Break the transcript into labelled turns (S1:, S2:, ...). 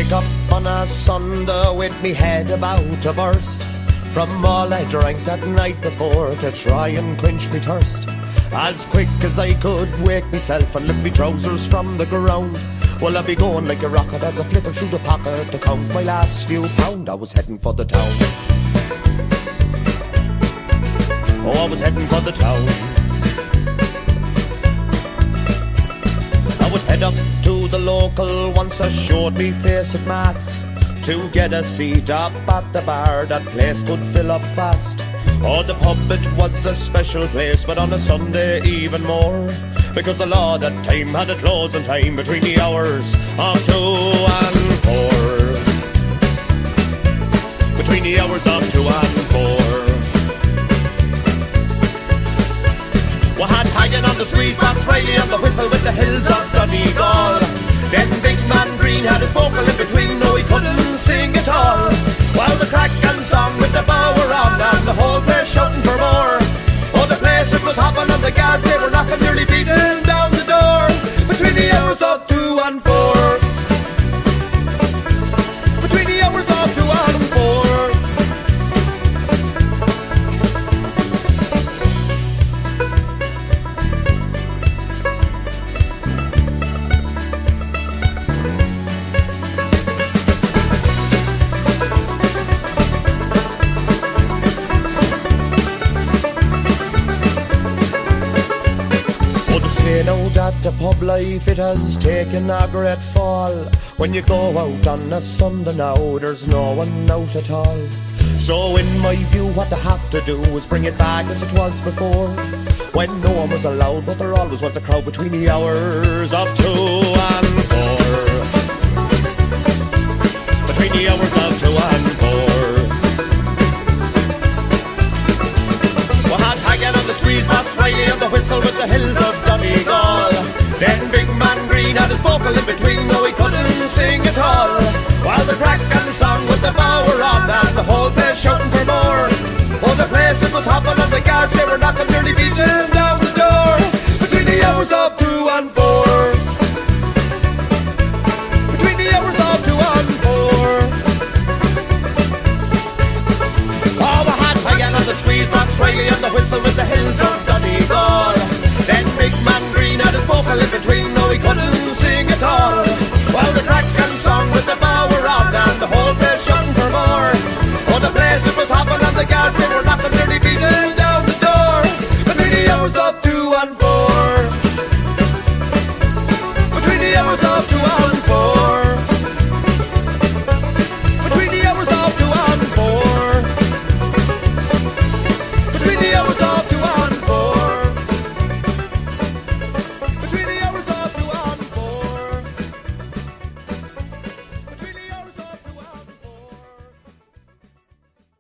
S1: Wake up on a Sunday with me head about to burst from all I drank that night before to try and quench me thirst. As quick as I could wake myself and lift me trousers from the ground, well, I'd be going like a rocket as I flitter through the pocket to count my last few pound. I was heading for the town. Oh, I was heading for the town. I would head up to the local once I showed me face at mass, to get a seat up at the bar. That place could fill up fast. Oh, the pub, it was a special place, but on a Sunday even more, because the law that time had a closing time between the hours of 2 and 4. Between the hours of 2 and 4. We had hanging on the squeeze box, Riley on the whistle with the hills of Donegal. Then Big Man Green had his vocal in between, though he couldn't sing at all. While the crack and song with the bower on, and the whole place shouting for more. Oh, the place it was hopping, and the guards they were knocking, nearly beating down the door. Between the hours of 2 and 4. Between the hours of 2 and 4. Say now that the pub life, it has taken a great fall. When you go out on a Sunday now, there's no one out at all. So in my view, what they have to do is bring it back as it was before, when no one was allowed, but there always was a crowd between the hours of 2 and 4. Between the hours of 2 and 4. We had hanging on the squeeze box, Riley on the whistle with the hills of Donegal. Then Big Man Green had his vocal in between, though he couldn't sing at all. While the crack and song with the bower on, and the whole place shouting for more. Oh, the place it was hopping, and the guards they were knocking, nearly beating